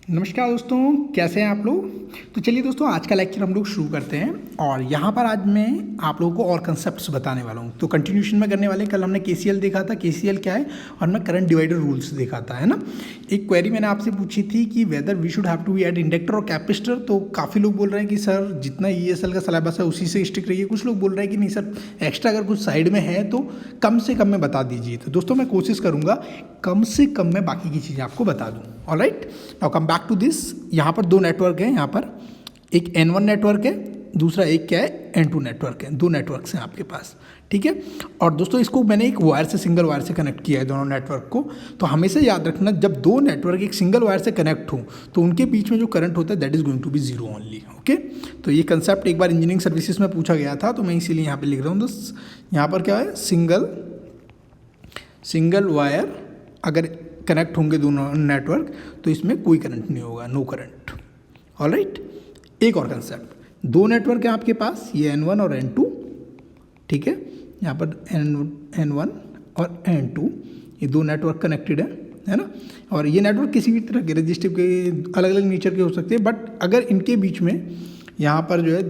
नमस्कार दोस्तों, कैसे हैं आप लोग। तो चलिए दोस्तों, आज का लेक्चर हम लोग शुरू करते हैं। और यहाँ पर आज मैं आप लोगों को और कंसेप्ट्स बताने वाला हूँ। तो कंटिन्यूशन में करने वाले, कल हमने केसीएल देखा था, केसीएल क्या है, और मैं करंट डिवाइडर रूल्स देखा था, है ना। एक क्वेरी मैंने आपसे पूछी थी कि whether we should have to be add inductor और कैपेसिटर। तो काफ़ी लोग बोल रहे हैं कि सर जितना ईएसएल का सिलेबस है उसी से स्टिक रहिए। कुछ लोग बोल रहे हैं कि नहीं सर, एक्स्ट्रा अगर कुछ साइड में है तो कम से कम में बता दीजिए। तो दोस्तों मैं कोशिश करूँगा कम से कम में बाकी की चीज़ें आपको बता दूँ। Alright, now come back to this. यहाँ पर दो नेटवर्क हैं, यहाँ पर एक N1 नेटवर्क है, दूसरा एक क्या है N2 नेटवर्क है। दो नेटवर्क्स हैं आपके पास, ठीक है। और दोस्तों इसको मैंने एक वायर से, सिंगल वायर से कनेक्ट किया है दोनों नेटवर्क को। तो हमेशा याद रखना, जब दो नेटवर्क एक सिंगल वायर से कनेक्ट हो तो उनके बीच में जो करंट होता है that is going to be zero only. Okay, तो ये कंसेप्ट एक बार इंजीनियरिंग सर्विसेज में पूछा गया था, तो मैं इसीलिए यहाँ पे लिख रहा हूँ। दोस्त यहाँ पर क्या है, सिंगल वायर अगर कनेक्ट होंगे दोनों नेटवर्क तो इसमें कोई करंट नहीं होगा, नो करंट। ऑलराइट, एक और कंसेप्ट, दो नेटवर्क हैं आपके पास, ये N1 और N2, ठीक है। यहाँ पर N1 और N2 ये दो नेटवर्क कनेक्टेड है ना। और ये नेटवर्क किसी भी तरह के रजिस्टिव के अलग अलग नेचर के हो सकते हैं, बट अगर इनके बीच में यहाँ पर जो है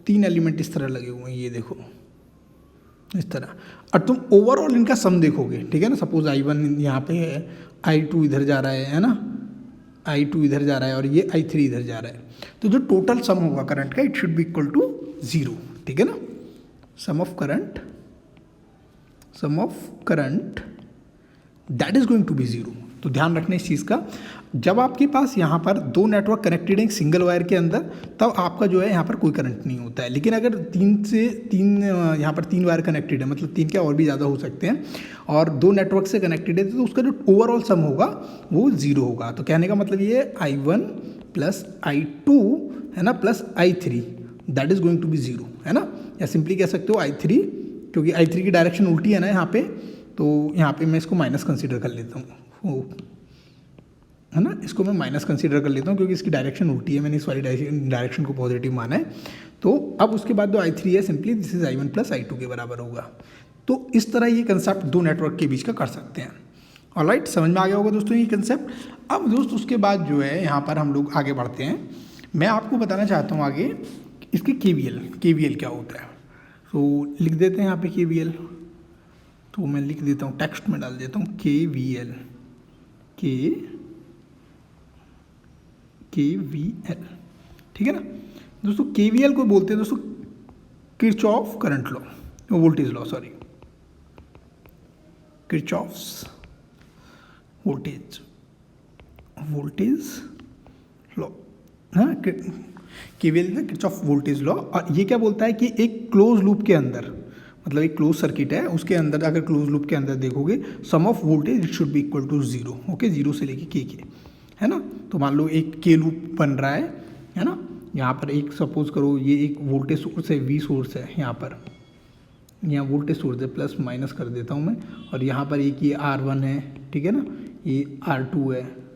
तीन एलिमेंट इस तरह लगे हुए हैं, ये देखो इस तरह, और तुम ओवरऑल इनका सम देखोगे, ठीक है ना। सपोज I1 यहाँ पे है, I2 इधर जा रहा है ना, I2 इधर जा रहा है और ये I3 इधर जा रहा है। तो जो टोटल सम होगा करंट का, it should be equal to zero, ठीक है ना। Sum of current that is going to be zero. तो ध्यान रखना इस चीज़ का, जब आपके पास यहाँ पर दो नेटवर्क कनेक्टेड हैं सिंगल वायर के अंदर, तब आपका जो है यहाँ पर कोई करंट नहीं होता है। लेकिन अगर यहाँ पर तीन वायर कनेक्टेड है, मतलब तीन क्या और भी ज़्यादा हो सकते हैं, और दो नेटवर्क से कनेक्टेड है, तो उसका जो ओवरऑल सम होगा वो जीरो होगा। तो कहने का मतलब ये I1 प्लस I2 है ना, plus I3 that is going to be zero, है ना। या सिंपली कह सकते हो I3, क्योंकि I3 की डायरेक्शन उल्टी है ना यहाँ पे, तो यहाँ पे मैं इसको माइनस कंसीडर कर लेता हूँ, है ना। इसको मैं माइनस कंसीडर कर लेता हूँ क्योंकि इसकी डायरेक्शन उल्टी है, मैंने इस वाली डायरेक्शन को पॉजिटिव माना है। तो अब उसके बाद जो I3 है, simply this is I1 plus I2 के बराबर होगा। तो इस तरह ये कंसेप्ट दो नेटवर्क के बीच का कर सकते हैं। ऑलराइट, समझ में आ गया होगा दोस्तों ये कंसेप्ट। अब दोस्त उसके बाद जो है यहाँ पर हम लोग आगे बढ़ते हैं। मैं आपको बताना चाहता हूँ आगे इसके KVL क्या होता है। तो लिख देते हैं यहाँ पे KVL। तो मैं लिख देता हूँ, टेक्स्ट में डाल देता हूँ KVL, ठीक है ना दोस्तों। KVL को बोलते हैं दोस्तों Kirchhoff current law, voltage law, sorry, Kirchhoff's voltage law, हाँ। KVL Kirchhoff voltage law. और ये क्या बोलता है कि एक क्लोज लूप के अंदर, मतलब एक क्लोज सर्किट है, उसके अंदर अगर क्लोज लूप के अंदर देखोगे, sum of voltage it should be equal to zero. Okay, zero से लेके के, है ना। तो मान लो एक के लूप बन रहा है ना। यहाँ पर एक सपोज करो ये एक वोल्टेज सोर्स है, V सोर्स है, यहाँ वोल्टेज सोर्स है, प्लस माइनस कर देता हूँ मैं। और यहाँ पर एक ये R1 है, ठीक है ना, ये R2 है,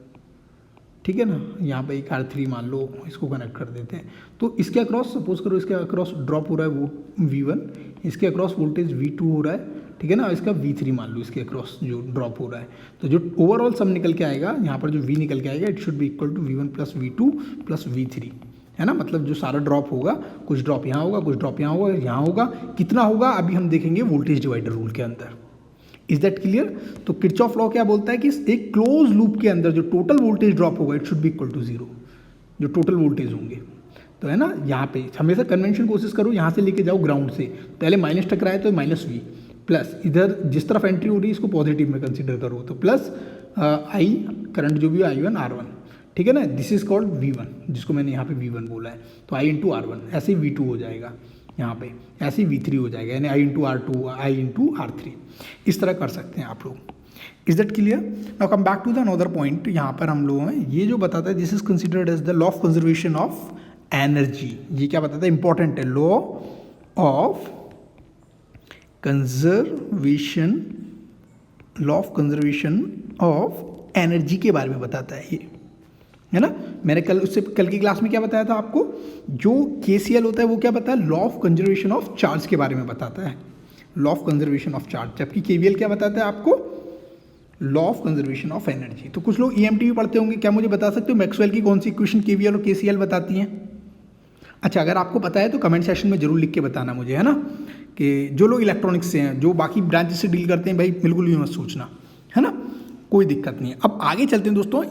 ठीक है ना। यहाँ पर एक R3 मान लो, इसको कनेक्ट कर देते हैं। तो इसके अक्रॉस सपोज करो, इसके अक्रॉस ड्रॉप हो रहा है वो V1, इसके अक्रॉस वोल्टेज V2 हो रहा है, ठीक है ना। इसका V3 मान लो, इसके अक्रॉस जो ड्रॉप हो रहा है। तो जो ओवरऑल सम निकल के आएगा, यहाँ पर जो V निकल के आएगा, it should be equal to V1 plus V2 plus V3, है ना। मतलब जो सारा ड्रॉप होगा, कुछ ड्रॉप यहाँ होगा, कुछ ड्रॉप यहाँ होगा, यहाँ होगा, कितना होगा अभी हम देखेंगे वोल्टेज डिवाइडर रूल के अंदर। Is that clear. तो किरचॉफ लॉ क्या बोलता है कि एक क्लोज लूप के अंदर जो टोटल वोल्टेज ड्रॉप होगा it should be equal to zero, जो टोटल वोल्टेज होंगे। तो है ना, यहाँ पे हमेशा कन्वेंशन कोशिश करो, यहाँ से लेके जाओ ग्राउंड से, पहले माइनस टकराए तो माइनस V, प्लस इधर जिस तरफ एंट्री हो रही है इसको पॉजिटिव में कंसीडर करो, तो प्लस I करंट जो भी I1 R1, ठीक है ना। दिस इज कॉल्ड V1, जिसको मैंने यहाँ पे V1 बोला है। तो I इंटू R1 ऐसे ही V2 हो जाएगा, यहाँ पे ऐसे ही V3 हो जाएगा, यानी I into R2 I into R3, इस तरह कर सकते हैं आप लोग। Is that clear. Now come back to the another point. यहाँ पर हम लोग हैं, ये जो बताता है this is considered as the law of conservation of energy. ये क्या बताता है, इंपॉर्टेंट है, law of conservation of energy के बारे में बताता है ये, है ना। मैंने कल की क्लास में क्या बताया था आपको, जो KCL होता है वो क्या बताया, law of conservation of charge के बारे में बताता है, law of conservation of charge. जबकि KVL क्या बताता है आपको, law of conservation of energy. तो कुछ लोग ईएमटी भी पढ़ते होंगे, क्या मुझे बता सकते हो मैक्सवेल की कौन सी इक्वेशन केवीएल और केसीएल बताती हैं? अच्छा, अगर आपको पता है तो कमेंट सेक्शन में जरूर लिख के बताना मुझे, है ना। कि जो लोग इलेक्ट्रॉनिक्स से हैं, जो बाकी ब्रांच से डील करते हैं, भाई बिल्कुल भी मत सोचना, है ना, कोई दिक्कत नहीं है। अब आगे चलते हैं दोस्तों।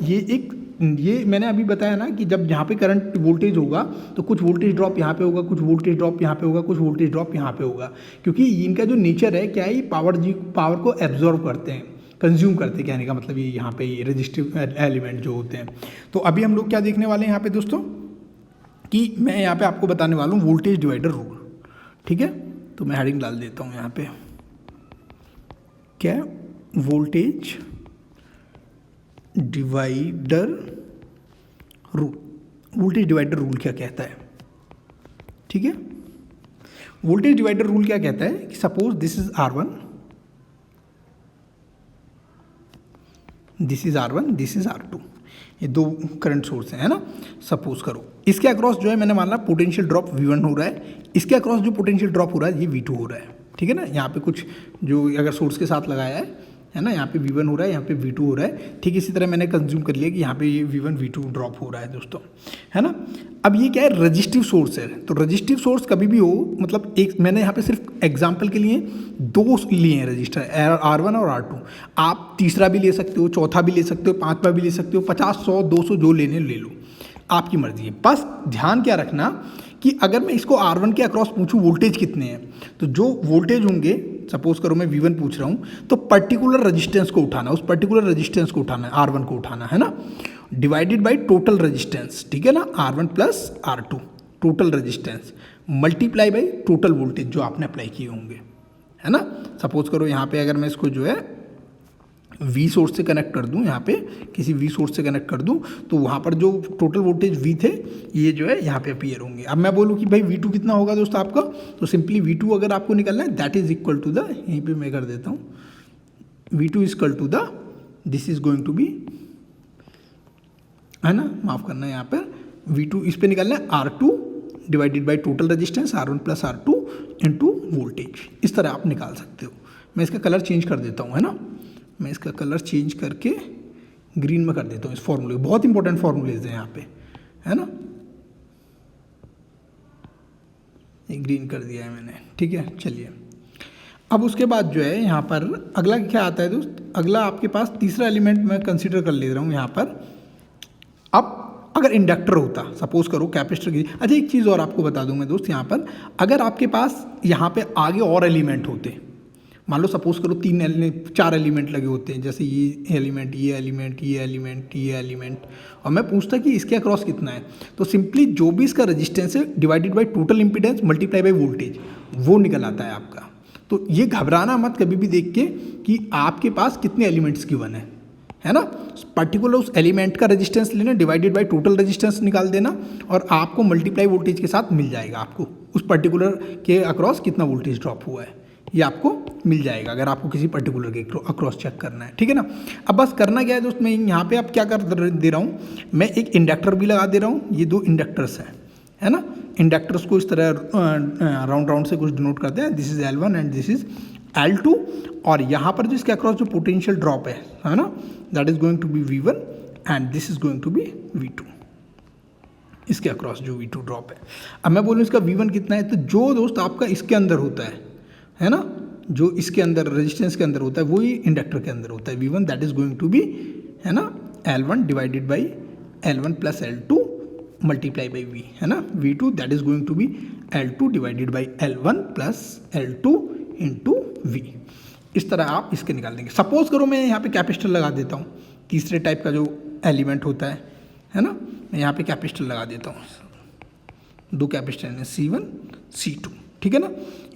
ये मैंने अभी बताया ना कि जब यहाँ पे करंट वोल्टेज होगा तो कुछ वोल्टेज ड्रॉप यहाँ पे होगा, कुछ वोल्टेज ड्रॉप यहाँ पे होगा, कुछ वोल्टेज ड्रॉप यहाँ पे होगा, क्योंकि इनका जो नेचर है क्या है, ये पावर को एब्जॉर्व करते हैं, कंज्यूम करते हैं, कहने का मतलब ये यहाँ पे ये रेजिस्टिव एलिमेंट जो होते हैं। तो अभी हम लोग क्या देखने वाले हैं यहाँ पे दोस्तों, कि मैं यहाँ पे आपको बताने वाला हूँ वोल्टेज डिवाइडर रूल, ठीक है। तो मैं हेडिंग डाल देता हूँ यहाँ पे, क्या voltage divider rule. Voltage divider rule क्या कहता है, ठीक है। वोल्टेज डिवाइडर रूल क्या कहता है कि suppose this is R1, this is R1, this is R2, ये दो करंट सोर्स है ना। सपोज करो इसके अक्रॉस जो है मैंने माना पोटेंशियल ड्रॉप V1 हो रहा है, इसके अक्रॉस जो पोटेंशियल ड्रॉप हो रहा है ये V2 हो रहा है, ठीक है ना। यहाँ पे कुछ जो अगर सोर्स के साथ लगाया है ना, यहाँ पे V1 हो रहा है, यहाँ पे V2 हो रहा है, ठीक इसी तरह मैंने कंज्यूम कर लिया कि यहाँ पे ये V1 V2 ड्रॉप हो रहा है दोस्तों, है ना। अब ये क्या है, रजिस्टिव सोर्स है। तो रजिस्टिव सोर्स कभी भी हो, मतलब एक मैंने यहाँ पे सिर्फ एग्जाम्पल के लिए दो लिए हैं रजिस्टर, R1 और R2। आप तीसरा भी ले सकते हो, चौथा भी ले सकते हो, पाँचवा भी ले सकते हो, 50, 100, 200 जो लेने ले लो, आपकी मर्जी है। बस ध्यान क्या रखना कि अगर मैं इसको R1 के अक्रॉस पूछूं वोल्टेज कितने हैं, तो जो वोल्टेज होंगे, सपोज करो मैं V1 पूछ रहा हूं, तो पर्टिकुलर रेजिस्टेंस को उठाना, उस पर्टिकुलर रेजिस्टेंस को उठाना है, R1 को उठाना है ना, डिवाइडेड बाय टोटल रेजिस्टेंस, ठीक है ना, R1 plus R2 total resistance multiply by total voltage जो आपने अप्लाई किए होंगे, है ना। सपोज करो यहाँ पे अगर मैं इसको जो है V सोर्स से कनेक्ट कर दूं, यहाँ पे किसी V सोर्स से कनेक्ट कर दूं, तो वहाँ पर जो टोटल वोल्टेज V थे ये जो है यहाँ पे अपीयर होंगे। अब मैं बोलूँ कि भाई V2 कितना होगा दोस्त आपका, तो सिंपली V2 अगर आपको निकालना है that is equal to the, यहीं पे मैं कर देता हूँ, V2 is equal to the, this is going to be, है ना, माफ करना है यहाँ पर V2 इस पर निकालना है R2 divided by total resistance R1 plus R2 into voltage. इस तरह आप निकाल सकते हो। मैं इसका कलर चेंज कर देता हूँ, है ना, मैं इसका कलर चेंज करके ग्रीन में कर देता हूँ। इस फॉर्मूले, बहुत इंपॉर्टेंट फॉर्मूलेज हैं यहाँ पे, है ना, ये ग्रीन कर दिया है मैंने, ठीक है। चलिए अब उसके बाद जो है यहाँ पर अगला क्या आता है दोस्त, अगला आपके पास तीसरा एलिमेंट मैं कंसिडर कर ले रहा हूँ यहाँ पर। अब अगर इंडक्टर होता, सपोज करो कैपेसिटर की, अच्छा एक चीज़ और आपको बता दूँ मैं दोस्त यहाँ पर, अगर आपके पास यहाँ पे आगे और एलिमेंट होते, मान लो सपोज करो 4 एलिमेंट लगे होते हैं, जैसे ये एलिमेंट, ये एलिमेंट, ये एलिमेंट, ये एलिमेंट, और मैं पूछता कि इसके अक्रॉस कितना है, तो सिंपली जो भी इसका रेजिस्टेंस है divided by total impedance multiply by voltage, वो निकल आता है आपका। तो ये घबराना मत कभी भी देख के कि आपके पास कितने एलिमेंट्स गिवन है ना, पर्टिकुलर उस एलिमेंट का रेजिस्टेंस लेना डिवाइडेड बाय टोटल रेजिस्टेंस निकाल देना, और आपको मल्टीप्लाई वोल्टेज के साथ मिल जाएगा, आपको उस पर्टिकुलर के अक्रॉस कितना वोल्टेज ड्रॉप हुआ है ये आपको मिल जाएगा, अगर आपको किसी पर्टिकुलर के अक्रॉस चेक करना है, ठीक है ना। अब बस करना क्या है दोस्त, मैं यहाँ पे अब क्या कर दे रहा हूँ, मैं एक इंडक्टर भी लगा दे रहा हूँ, ये 2 इंडक्टर्स हैं, है ना। इंडक्टर्स को इस तरह राउंड से कुछ डिनोट करते हैं, this is L1 and this is L2, और यहाँ पर जो इसके अक्रॉस जो पोटेंशियल ड्रॉप है ना, that is going to be V1 and this is going to be V2, इसके अक्रॉस जो V2 ड्रॉप है। अब मैं बोलूँ इसका V1 कितना है, तो जो दोस्त आपका इसके अंदर होता है ना, जो इसके अंदर रेजिस्टेंस के अंदर होता है वही इंडक्टर के अंदर होता है, V1 that is going to be, है ना, L1 divided by L1 plus L2 multiply by V, है ना, V2 that is going to be L2 divided by L1 plus L2 into V। इस तरह आप इसके निकाल देंगे। सपोज करो मैं यहाँ पे कैपेसिटर लगा देता हूँ, तीसरे टाइप का जो एलिमेंट होता है ना, मैं यहाँ पे कैपेसिटर लगा देता हूँ, 2 कैपेसिटर हैं C1 C2, ठीक है ना।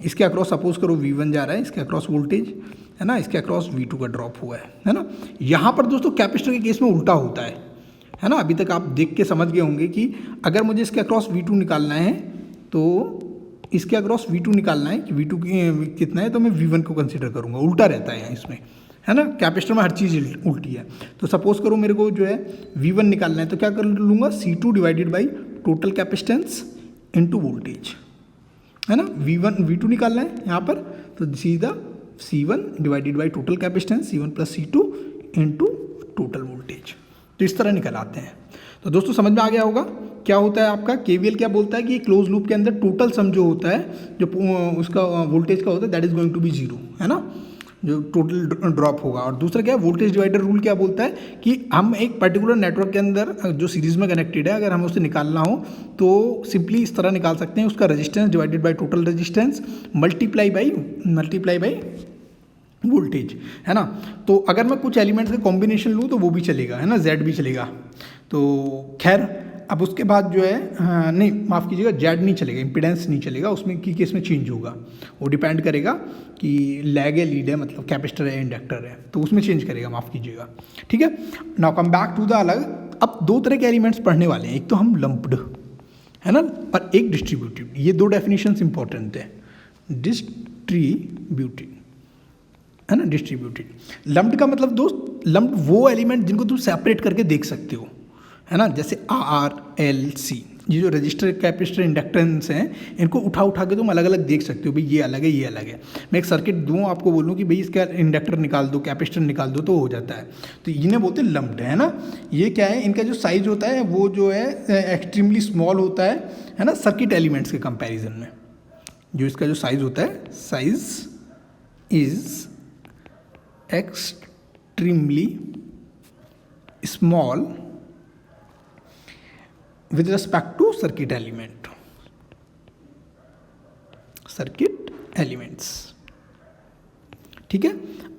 इसके अक्रॉस सपोज करो V1 जा रहा है, इसके अक्रॉस वोल्टेज, है ना, इसके अक्रॉस V2 का ड्रॉप हुआ है ना। यहाँ पर दोस्तों कैपेसिटर के केस में उल्टा होता है ना। अभी तक आप देख के समझ गए होंगे कि अगर मुझे इसके अक्रॉस V2 निकालना है, तो इसके अक्रॉस V2 निकालना है कि V2 कितना है, तो मैं V1 को कंसिडर करूँगा। उल्टा रहता है इसमें, है ना, कैपेसिटर में हर चीज़ उल्टी है। तो सपोज करो मेरे को जो है V1 निकालना है, तो क्या कर लूँगा, C2 divided by total capacitance into voltage, है ना। V2 निकालना है यहाँ पर, तो सीधा C1 divided by total capacitance C1 plus C2 into total voltage. तो इस तरह निकल आते हैं। तो दोस्तों समझ में आ गया होगा क्या होता है आपका केवीएल क्या बोलता है कि क्लोज लूप के अंदर टोटल सम जो होता है जो उसका वोल्टेज का होता है that is going to be zero, है ना, जो टोटल ड्रॉप होगा। और दूसरा क्या है वोल्टेज डिवाइडर रूल क्या बोलता है कि हम एक पर्टिकुलर नेटवर्क के अंदर जो सीरीज में कनेक्टेड है अगर हमें उसे निकालना हो तो सिंपली इस तरह निकाल सकते हैं, उसका resistance divided by total resistance multiply by voltage, है ना। तो अगर मैं कुछ एलिमेंट्स का कॉम्बिनेशन लूँ तो वो भी चलेगा, है ना, जेड भी चलेगा। तो खैर अब उसके बाद जो है नहीं माफ़ कीजिएगा जेड नहीं चलेगा, इम्पीडेंस नहीं चलेगा, उसमें की केस में चेंज होगा, वो डिपेंड करेगा कि लैग है लीड है मतलब कैपेसिटर है इंडक्टर है, तो उसमें चेंज करेगा, माफ़ कीजिएगा, ठीक है। Now come back to the अलग। अब दो तरह के एलिमेंट्स पढ़ने वाले हैं, एक तो हम लम्प्ड, है ना, और एक डिस्ट्रीब्यूटेड। ये दो डेफिनेशंस इंपॉर्टेंट है, डिस्ट्रीब्यूटेड, है ना, डिस्ट्रीब्यूटेड। लम्प्ड का मतलब दोस्त लम्प्ड वो एलिमेंट जिनको तुम सेपरेट करके देख सकते हो, है ना, जैसे आर एल सी, ये जो रजिस्टर कैपेसिटर इंडक्टेंस हैं इनको उठा उठा के तुम अलग अलग देख सकते हो, भाई ये अलग है ये अलग है। मैं एक सर्किट दूँ आपको बोलूँ कि भाई इसका इंडक्टर निकाल दो कैपेसिटर निकाल दो तो हो जाता है, तो इन्हें बोलते हैं लम्प्ड, है ना। ये क्या है, इनका जो साइज होता है वो जो है एक्सट्रीमली स्मॉल होता है ना, सर्किट एलिमेंट्स के कंपेरिजन में। जो इसका जो साइज होता है size is extremely small with respect to circuit elements, ठीक है।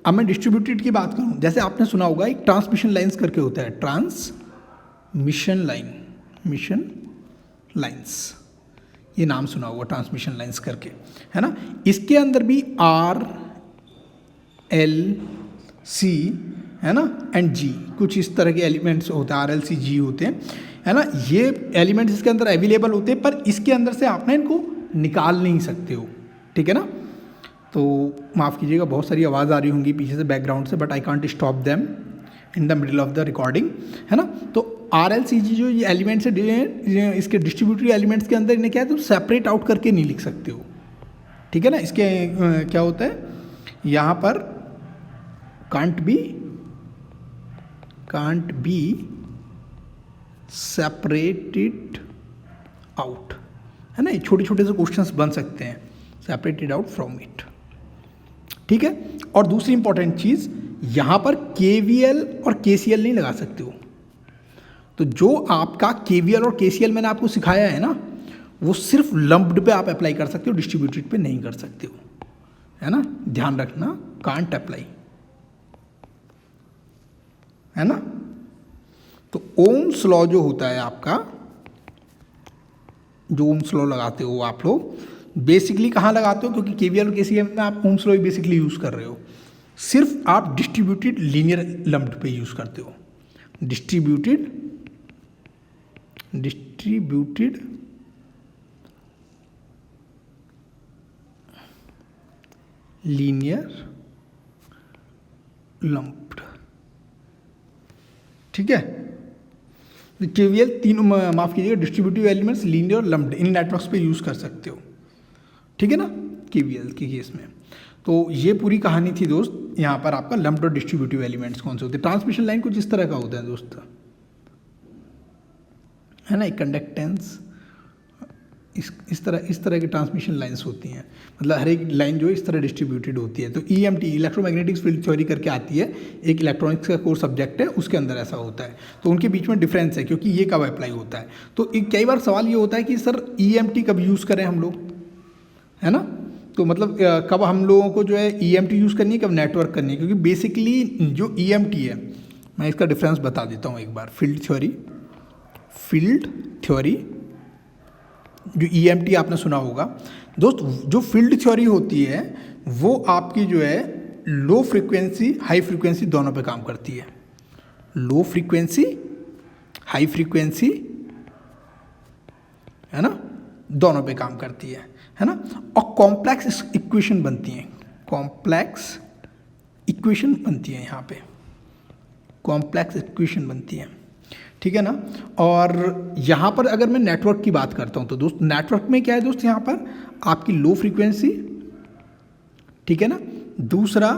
अब मैं डिस्ट्रीब्यूटेड की बात करूं, जैसे आपने सुना होगा एक ट्रांसमिशन लाइंस करके होता है, ट्रांसमिशन लाइंस, ये नाम सुना होगा ट्रांसमिशन लाइंस करके, है ना। इसके अंदर भी आर एल सी, है ना, एंड जी, कुछ इस तरह के एलिमेंट्स होते हैं, आर एल सी जी होते हैं, है ना। ये एलिमेंट्स इसके अंदर अवेलेबल होते हैं पर इसके अंदर से आप ना इनको निकाल नहीं सकते हो, ठीक है ना। तो माफ़ कीजिएगा बहुत सारी आवाज़ आ रही होंगी पीछे से बैकग्राउंड से, but I can't stop them in the middle of the recording, है ना। तो आर एल सी जी जो ये एलिमेंट्स है इसके डिस्ट्रीब्यूटरी एलिमेंट्स के अंदर इन्हें क्या है तो सेपरेट आउट करके नहीं लिख सकते हो, ठीक है ना। इसके क्या होता है यहाँ पर can't be separated out, है ना। छोटे छोटे से क्वेश्चंस बन सकते हैं, separated out from it, ठीक है। और दूसरी इंपॉर्टेंट चीज यहां पर KVL और KCL नहीं लगा सकते हो। तो जो आपका KVL और KCL मैंने आपको सिखाया है ना वो सिर्फ लम्प्ड पे आप अप्लाई कर सकते हो, डिस्ट्रीब्यूटेड पे नहीं कर सकते हो, है ना, ध्यान रखना, कांट अप्लाई, है ना। तो ओम्स लॉ जो होता है आपका, जो ओम्स लॉ लगाते हो आप लोग बेसिकली कहाँ लगाते हो, क्योंकि केवीएल और केसीएल में आप ओम्स लॉ ही बेसिकली यूज़ कर रहे हो, सिर्फ आप डिस्ट्रीब्यूटेड लीनियर लम्प्ड पे यूज़ करते हो, डिस्ट्रीब्यूटेड लीनियर लम्प्ड, ठीक है। केवीएल तीनों माफ कीजिएगा डिस्ट्रीब्यूटिव एलिमेंट्स लीनियर और लम्प्ड इन नेटवर्क्स पे यूज़ कर सकते हो, ठीक है ना, केवीएल के केस में। तो ये पूरी कहानी थी दोस्त, यहाँ पर आपका लम्प्ड और डिस्ट्रीब्यूटिव एलिमेंट्स कौन से होते हैं। ट्रांसमिशन लाइन कुछ इस तरह का होता है दोस्त, है ना, एक कंडक्टेंस इस तरह की ट्रांसमिशन लाइंस होती हैं, मतलब हर एक लाइन जो है इस तरह डिस्ट्रीब्यूटेड होती है। तो EMT इलेक्ट्रोमैग्नेटिक्स फील्ड थ्योरी करके आती है, एक इलेक्ट्रॉनिक्स का कोर्स सब्जेक्ट है, उसके अंदर ऐसा होता है। तो उनके बीच में डिफरेंस है क्योंकि ये कब अप्लाई होता है। तो कई बार सवाल ये होता है कि सर EMT कब यूज़ करें हम लोग, है ना। तो मतलब कब हम लोगों को जो है EMT यूज़ करनी है, कब नेटवर्क करनी है, क्योंकि बेसिकली जो EMT है मैं इसका डिफरेंस बता देता हूँ एक बार। फील्ड थ्योरी जो EMT आपने सुना होगा दोस्त, जो फील्ड थ्योरी होती है वो आपकी जो है लो फ्रीक्वेंसी हाई फ्रीक्वेंसी दोनों पे काम करती है, लो फ्रीक्वेंसी हाई फ्रीक्वेंसी, है ना, दोनों पे काम करती है ना। और कॉम्प्लेक्स इक्वेशन बनती हैं, कॉम्प्लेक्स इक्वेशन बनती है यहाँ पे, कॉम्प्लेक्स इक्वेशन बनती है, ठीक है ना। और यहाँ पर अगर मैं नेटवर्क की बात करता हूँ तो दोस्त नेटवर्क में क्या है दोस्त, यहाँ पर आपकी लो फ्रीक्वेंसी, ठीक है ना, दूसरा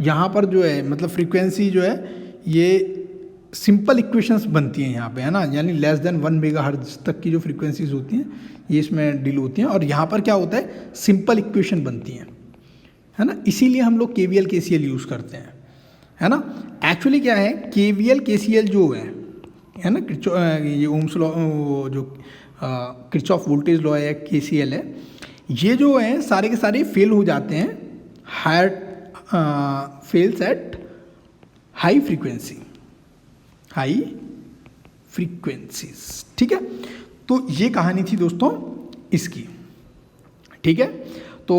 यहाँ पर जो है मतलब फ्रीक्वेंसी जो है ये सिंपल इक्वेशंस बनती हैं यहाँ पे, है ना, यानी लेस देन 1 मेगाहर्ट्ज तक की जो फ्रीक्वेंसीज होती हैं ये इसमें डील होती हैं, और यहाँ पर क्या होता है, सिंपल इक्वेशन बनती हैं, है ना, इसीलिए हम लोग KVL KCL यूज़ करते हैं, है ना। एक्चुअली क्या है, KVL KCL जो है ना, ये ओम्स लॉ, जो किरचॉफ वोल्टेज लॉ है या KCL है, ये जो है सारे के सारे फेल हो जाते हैं higher fails at high frequencies, ठीक है। तो ये कहानी थी दोस्तों इसकी, ठीक है। तो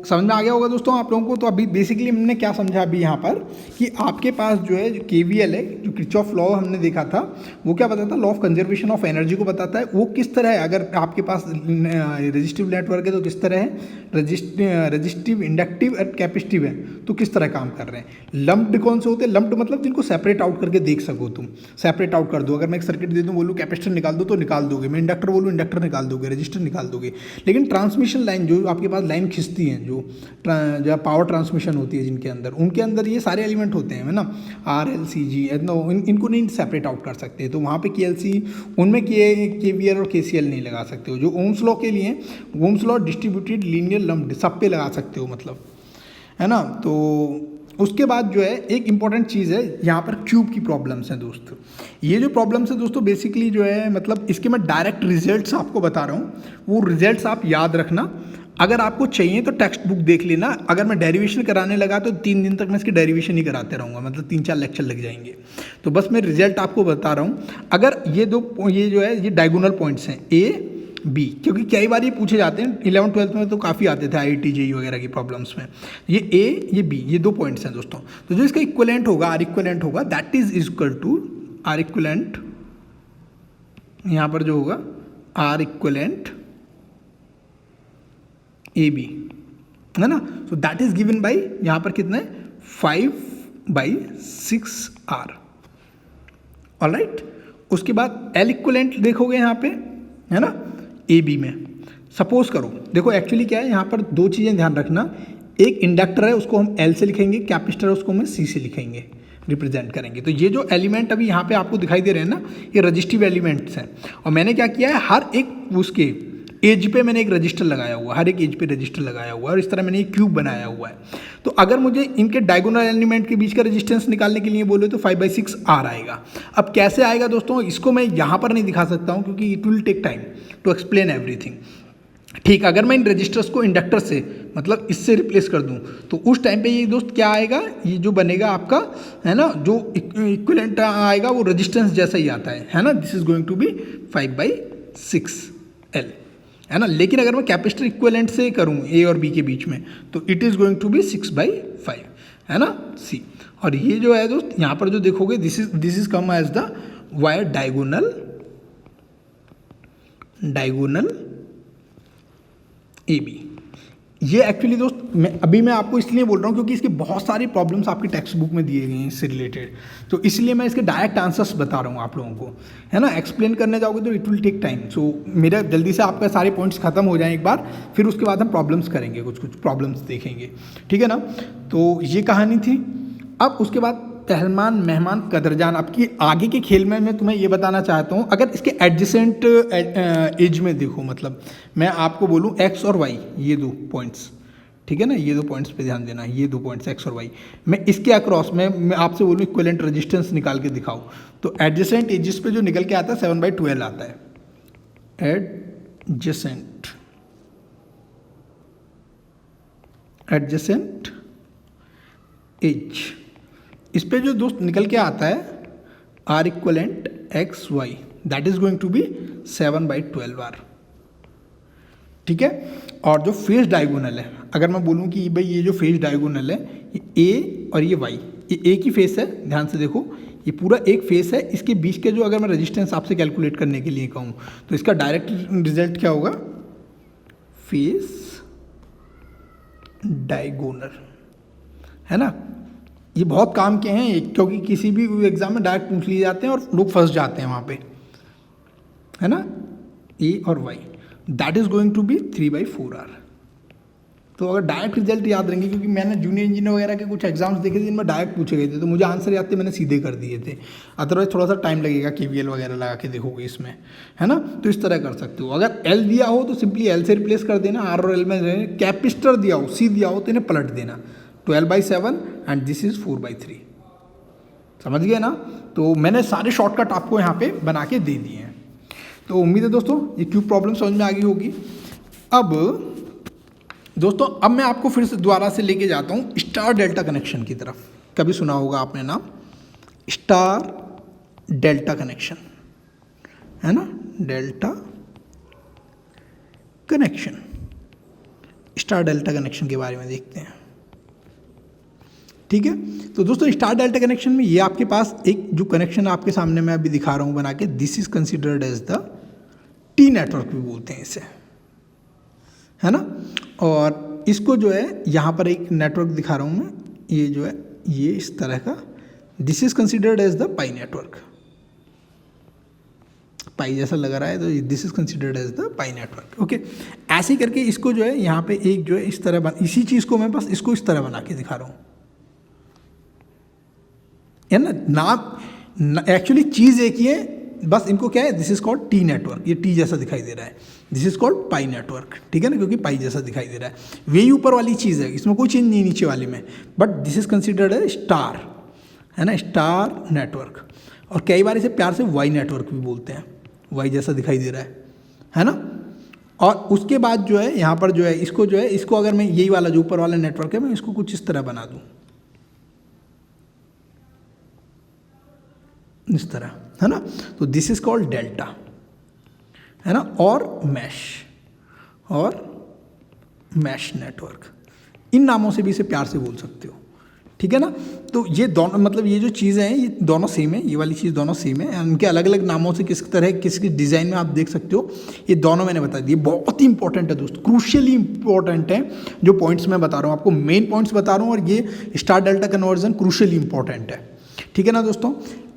समझ में आ गया होगा दोस्तों आप लोगों को। तो अभी बेसिकली हमने क्या समझा अभी यहाँ पर, कि आपके पास जो है KVL है, जो किरचॉफ लॉ हमने देखा था, वो क्या बताता है, law of conservation of energy को बताता है। वो किस तरह है, अगर आपके पास रेजिस्टिव नेटवर्क है तो किस तरह है, रजिस्टिव, इंडक्टिव और कैपेसिटिव है तो किस तरह काम कर रहे हैं। लम्प्ड कौन से होते हैं, लम्प्ड मतलब जिनको सेपरेट आउट करके देख सको तुम, सेपरेट आउट कर दो। अगर मैं एक सर्किट दे दूँ, बोलूँ कैपेसिटर निकाल दो तो निकाल दोगे, मैं इंडक्टर बोलूँ इंडक्टर निकाल दोगे, रजिस्टर निकाल दोगे। लेकिन ट्रांसमिशन लाइन जो आपके पास लाइन खिंचती हैं, जो पावर ट्रांसमिशन होती है जिनके अंदर, उनके अंदर ये सारे एलिमेंट होते हैं, है ना, RLCG, इनको नहीं सेपरेट आउट कर सकते। तो वहाँ पे KLC, उनमें KVL और KCL नहीं लगा सकते हो। जो ओम्स लॉ के लिए, Ohm's law distributed linear lumped सब पे लगा सकते हो, मतलब, है ना। तो उसके बाद जो है एक इंपॉर्टेंट चीज़ है यहाँ पर, क्यूब की प्रॉब्लम्स हैं दोस्तों। ये जो प्रॉब्लम्स है दोस्तों बेसिकली जो है, मतलब इसके मैं डायरेक्ट रिजल्ट्स आपको बता रहा हूँ, वो रिजल्ट्स आप याद रखना। अगर आपको चाहिए तो टेक्स्ट बुक देख लेना। अगर मैं डेरिवेशन कराने लगा तो 3 दिन तक मैं इसकी डेरिवेशन ही कराते रहूँगा, मतलब 3-4 लेक्चर लग जाएंगे। तो बस मैं रिजल्ट आपको बता रहा हूँ। अगर ये जो है ये डायगोनल पॉइंट्स हैं A B, क्योंकि कई बार ये पूछे जाते हैं 11th-12th में, तो काफ़ी आते थे IIT JEE वगैरह की प्रॉब्लम्स में। ये A ये B, ये 2 पॉइंट्स हैं दोस्तों। तो जो इसका इक्वलेंट होगा, R इक्वलेंट होगा, that is equal to R equivalent, यहाँ पर जो होगा R इक्वलेंट AB, है ना। So that is given by, यहाँ पर कितना है, 5/6R, ऑलराइट। उसके बाद L इक्वलेंट देखोगे यहाँ पे, है ना, AB में। सपोज करो, देखो एक्चुअली क्या है, यहाँ पर 2 चीज़ें ध्यान रखना। एक इंडक्टर है, उसको हम L से लिखेंगे, कैपेसिटर है उसको हम C से लिखेंगे, रिप्रेजेंट करेंगे। तो ये जो एलिमेंट अभी यहाँ पे आपको दिखाई दे रहे हैं ना, ये रजिस्टिव एलिमेंट्स हैं। और मैंने क्या किया है, हर एक उसके एज पे मैंने एक रजिस्टर लगाया हुआ, हर एक एज पे रजिस्टर लगाया हुआ है, और इस तरह मैंने एक क्यूब बनाया हुआ है। तो अगर मुझे इनके डायगोनल एलिमेंट के बीच का रेजिस्टेंस निकालने के लिए बोले तो 5/6R आएगा। अब कैसे आएगा दोस्तों, इसको मैं यहाँ पर नहीं दिखा सकता हूँ, क्योंकि it will take time to explain everything. ठीक, अगर मैं इन रजिस्टर्स को इंडक्टर से, मतलब इससे रिप्लेस कर दूं, तो उस टाइम पे ये दोस्त क्या आएगा, ये जो बनेगा आपका, है ना, जो इक्विवेलेंट आएगा वो रेजिस्टेंस जैसा ही आता है ना। This is going to be 5/6L, है ना। लेकिन अगर मैं कैपेसिटर इक्विवेलेंट से करूं A और B के बीच में, तो it is going to be 6/5, है ना, C। और ये जो है दोस्त, यहाँ पर जो देखोगे, this is come as the wire diagonal AB। ये एक्चुअली दोस्त मैं आपको इसलिए बोल रहा हूँ क्योंकि इसके बहुत सारी प्रॉब्लम्स आपकी टेक्स्ट बुक में दिए गए हैं इससे रिलेटेड, तो इसलिए मैं इसके डायरेक्ट आंसर्स बता रहा हूँ आप लोगों को, है ना। एक्सप्लेन करने जाओगे तो इट विल टेक टाइम। सो मेरा जल्दी से आपका सारे पॉइंट्स खत्म हो जाएं एक बार, फिर उसके बाद हम प्रॉब्लम्स करेंगे, कुछ प्रॉब्लम्स देखेंगे, ठीक है ना। तो ये कहानी थी। अब उसके बाद पहलवान मेहमान कदरजान, आपकी आगे के खेल में मैं तुम्हें ये बताना चाहता हूँ, अगर इसके एडजेसेंट एज में देखो, मतलब मैं आपको बोलूँ X और Y, ये 2 पॉइंट्स, ठीक है ना, ये 2 पॉइंट्स पे ध्यान देना, ये 2 पॉइंट्स X और Y, मैं इसके अक्रॉस मैं आपसे बोलूँ इक्विवेलेंट रेजिस्टेंस निकाल के दिखाओ, तो एडजेसेंट एजिस पे जो निकल के आता है 7/12 आता है, एडजेसेंट एज। इस पे जो दोस्त निकल के आता है R equivalent XY, that is going to be 7/12R, ठीक है। और जो फेस डायगोनल है, अगर मैं बोलूँ कि भाई ये जो फेस डायगोनल है, ये A और ये Y, ये एक ही फेस है, ध्यान से देखो, ये पूरा एक फेस है। इसके बीच के जो अगर मैं रेजिस्टेंस आपसे कैलकुलेट करने के लिए कहूँ, तो इसका डायरेक्ट रिजल्ट क्या होगा, फेस डायगोनल, है ना। ये बहुत काम के हैं, क्योंकि किसी भी एग्जाम में डायरेक्ट पूछ लिए जाते हैं और लोग फंस जाते हैं वहाँ पे, है ना। A और Y, that is going to be 3/4R, तो अगर डायरेक्ट रिजल्ट याद रहेंगे, क्योंकि मैंने जूनियर इंजीनियर वगैरह के कुछ एग्जाम्स देखे थे जिनमें डायरेक्ट पूछे गए थे, तो मुझे आंसर याद थे, मैंने सीधे कर दिए थे। अदरवाइज थोड़ा सा टाइम लगेगा, KVL वगैरह लगा के देखोगे इसमें, है ना। तो इस तरह कर सकते हो। अगर L दिया हो तो सिंपली L से रिप्लेस कर देना, R और L में। कैपिस्टर दिया हो, C दिया हो तो इन्हें पलट देना, 12/7 एंड दिस इज 4/3। समझ गए ना। तो मैंने सारे शॉर्टकट आपको यहाँ पे बना के दे दिए हैं। तो उम्मीद है दोस्तों ये क्यूब प्रॉब्लम समझ में आ गई होगी। अब दोस्तों, अब मैं आपको फिर से दोबारा से लेके जाता हूँ स्टार डेल्टा कनेक्शन की तरफ। कभी सुना होगा आपने नाम स्टार डेल्टा कनेक्शन, है ना, delta connection. Star delta connection के बारे में देखते हैं, ठीक है। तो दोस्तों स्टार डेल्टा कनेक्शन में ये आपके पास एक जो कनेक्शन आपके सामने मैं अभी दिखा रहा हूँ बना के, this is considered as the T network भी बोलते हैं इसे, है ना। और इसको जो है यहाँ पर एक नेटवर्क दिखा रहा हूँ मैं, ये जो है ये इस तरह का, this is considered as the pi network. Pi जैसा लग रहा है तो this is considered as the pi network. Okay, ऐसे करके इसको जो है यहाँ पे एक जो है इस तरह इसी चीज़ को मैं बस इसको इस तरह बना के दिखा रहा हूँ, है ना। नाम एक्चुअली चीज़ एक ही है, बस इनको क्या है, this is called T network. ये टी जैसा दिखाई दे रहा है, this is called pi network, ठीक है ना, क्योंकि पाई जैसा दिखाई दे रहा है। वे ऊपर वाली चीज़ है, इसमें कोई चीज़ नहीं नीचे वाली में, बट दिस इज कंसिडर्ड है स्टार, है ना, स्टार नेटवर्क। और कई बार इसे प्यार से वाई नेटवर्क भी बोलते हैं, वाई जैसा दिखाई दे रहा है ना। और उसके बाद जो है यहाँ पर जो है इसको जो है इसको अगर मैं यही वाला जो ऊपर वाला नेटवर्क है मैं इसको कुछ इस तरह बना दूँ, इस तरह, है ना। तो दिस इज कॉल्ड डेल्टा, है ना, और मैश नेटवर्क। इन नामों से भी इसे प्यार से बोल सकते हो, ठीक है ना। तो ये दोनों मतलब ये जो चीज़ें हैं ये दोनों सेम है, ये वाली चीज़ दोनों सेम है। इनके अलग अलग नामों से किस तरह किस डिज़ाइन में आप देख सकते हो, ये दोनों मैंने बता दिए। बहुत ही इंपॉर्टेंट है दोस्तों, क्रूशियली इंपॉर्टेंट है जो पॉइंट्स मैं बता रहा हूँ आपको, मेन पॉइंट्स बता रहा हूँ, और ये star delta conversion crucially important है, ठीक है ना दोस्तों।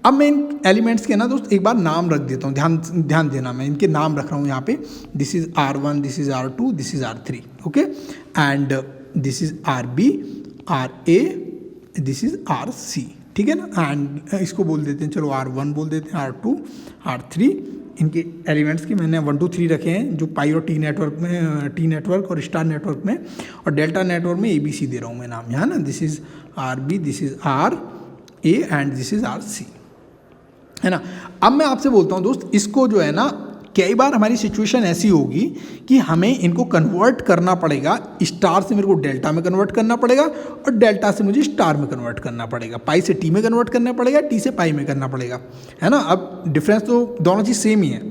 अब मैं इन एलिमेंट्स के ना दोस्त एक बार नाम रख देता हूँ, ध्यान देना, मैं इनके नाम रख रहा हूँ यहाँ पे। This is R1, this is R2, this is R3, okay, and this is RB, RA, this is RC, ठीक है ना। एंड इसको बोल देते हैं, चलो R1 बोल देते हैं, R2, R3। इनके एलिमेंट्स के मैंने 1 2 3 रखे हैं, जो पाई और टी नेटवर्क में, टी नेटवर्क और स्टार नेटवर्क में, और डेल्टा नेटवर्क में ABC दे रहा हूँ मैं नाम यहाँ ना। This is RB, this is RA and this is RC, है ना। अब मैं आपसे बोलता हूँ दोस्त, इसको जो है ना कई बार हमारी सिचुएशन ऐसी होगी कि हमें इनको कन्वर्ट करना पड़ेगा, स्टार से मेरे को डेल्टा में कन्वर्ट करना पड़ेगा, और डेल्टा से मुझे स्टार में कन्वर्ट करना पड़ेगा, पाई से टी में कन्वर्ट करना पड़ेगा, टी से पाई में करना पड़ेगा, है ना। अब डिफरेंस तो दोनों चीज़ सेम ही है,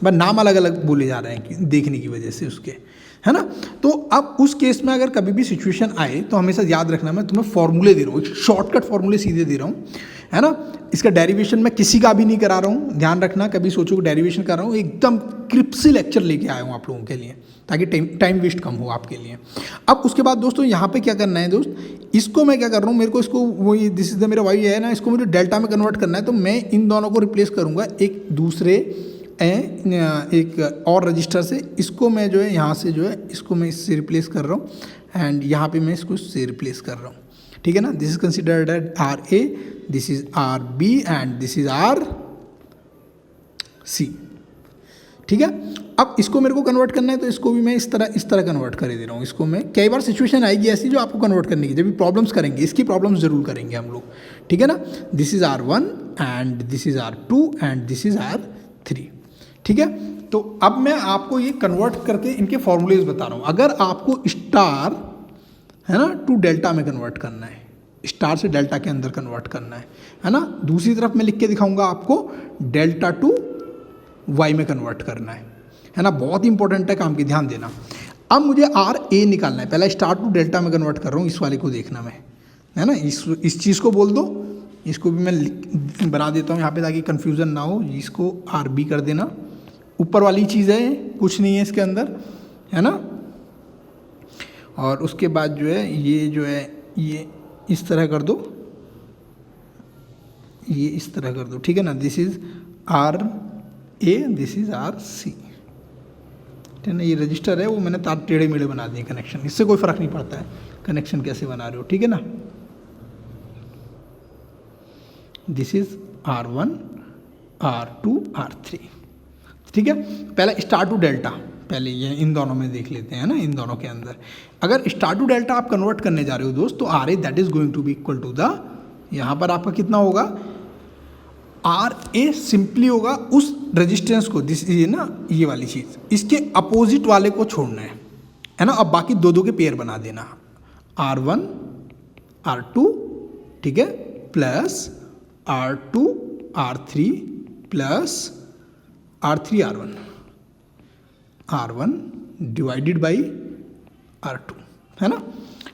बट नाम अलग अलग बोले जा रहे हैं देखने की वजह से उसके, है ना। तो अब उस केस में अगर कभी भी सिचुएशन आए तो हमेशा याद रखना, मैं तुम्हें फॉर्मूले दे रहा हूँ, शॉर्टकट फॉर्मूले सीधे दे रहा हूँ, है ना। इसका डेरिवेशन मैं किसी का भी नहीं करा रहा हूँ, ध्यान रखना, कभी सोचो कि डेरिवेशन कर रहा हूँ, एकदम क्रिप्सी लेक्चर लेके आया हूँ आप लोगों के लिए, ताकि टाइम वेस्ट कम हो आपके लिए। अब उसके बाद दोस्तों यहाँ पे क्या करना है दोस्त, इसको मैं क्या कर रहा हूँ, मेरे को इसको वही दिस इज द मेरा वाई है ना, इसको मुझे डेल्टा में कन्वर्ट करना है, तो मैं इन दोनों को रिप्लेस करूँगा एक दूसरे एक और रजिस्टर से। इसको मैं जो है यहाँ से जो है इसको मैं इससे रिप्लेस कर रहा हूँ, एंड यहाँ पे मैं इसको इससे रिप्लेस कर रहा हूँ, ठीक है ना। This is considered at RA, this is RB and this is RC, ठीक है। अब इसको मेरे को कन्वर्ट करना है, तो इसको भी मैं इस तरह कन्वर्ट कर दे रहा हूँ। इसको मैं कई बार सिचुएशन आएगी ऐसी जो आपको कन्वर्ट करने की, जब भी प्रॉब्लम्स करेंगे, इसकी प्रॉब्लम्स जरूर करेंगे हम लोग, ठीक है ना। This is R1 and this is R2 and this is R3, ठीक है। तो अब मैं आपको ये कन्वर्ट करके इनके फॉर्मूलेज बता रहा हूँ। अगर आपको स्टार, है ना, टू डेल्टा में कन्वर्ट करना है, स्टार से डेल्टा के अंदर कन्वर्ट करना है ना। दूसरी तरफ मैं लिख के दिखाऊंगा आपको डेल्टा टू वाई में कन्वर्ट करना है ना। बहुत इंपॉर्टेंट है, काम की ध्यान देना। अब मुझे RA निकालना है, पहला स्टार टू डेल्टा में कन्वर्ट कर रहा हूँ, इस वाले को देखना मैं, है ना। इस चीज़ को बोल दो, इसको भी मैं बना देता हूँ यहाँ पे ताकि कन्फ्यूज़न ना हो। इसको RB कर देना, ऊपर वाली चीज़ है, कुछ नहीं है इसके अंदर, है ना। और उसके बाद जो है ये इस तरह कर दो, ये इस तरह कर दो, ठीक है ना। This is RA, this is RC, ठीक है ना। ये रजिस्टर है वो मैंने तार टेढ़े मेढ़े बना दिए कनेक्शन, इससे कोई फ़र्क नहीं पड़ता है कनेक्शन कैसे बना रहे हो, ठीक है ना। This is R1 R2 R3, ठीक है। पहले स्टार टू डेल्टा, पहले ये इन दोनों में देख लेते हैं ना, इन दोनों के अंदर अगर स्टार टू डेल्टा आप कन्वर्ट करने जा रहे हो दोस्त, तो R A that is going to be equal to the, यहाँ पर आपका कितना होगा, आर ए सिंपली होगा उस रेजिस्टेंस को, दिस ये ना ये वाली चीज़, इसके अपोजिट वाले को छोड़ना है ना। अब बाकी दो दो के पेयर बना देना, R1 R2, ठीक है, plus R2 R3 plus R3 R1, R1 divided by R2, है ना।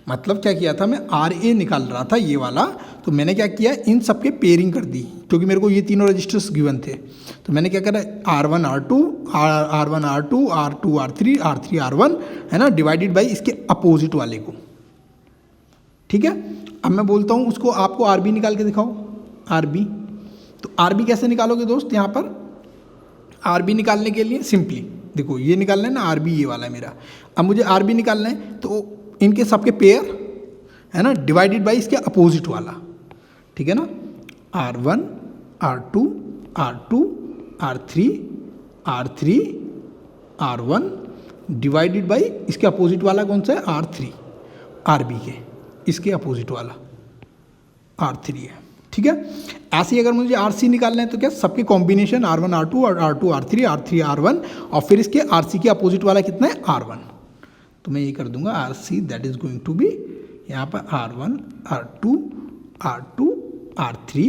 मतलब क्या किया था, मैं RA निकाल रहा था ये वाला, तो मैंने क्या किया, इन सब के पेयरिंग कर दी, क्योंकि मेरे को ये तीनों रजिस्टर्स गिवन थे। तो मैंने क्या करा, R1 R2 R1 R2 R2 R3 R3 R1, है ना, डिवाइडेड बाई इसके अपोजिट वाले को, ठीक है। अब मैं बोलता हूँ उसको, आपको RB निकाल के दिखाओ, RB। तो RB कैसे निकालोगे दोस्त, यहाँ पर RB निकालने के लिए सिंपली देखो, ये निकालना है ना RB, ये वाला है मेरा। अब मुझे RB निकालना है, तो इनके सबके पेयर, है ना, डिवाइडेड बाई इसके अपोजिट वाला, ठीक है ना। R1 R2 R2 R3 R3 R1 divided by इसके अपोजिट वाला कौन सा है, R3, RB के इसके अपोजिट वाला R3 है, ठीक है। ऐसे ही अगर मुझे RC निकालना है तो क्या, सबके कॉम्बिनेशन R1 R2 और R2 R3 R3 R1, और फिर इसके RC के अपोजिट वाला कितना है, R1। तो मैं ये कर दूंगा RC that is going to be, यहाँ पर R1 R2 R2 R3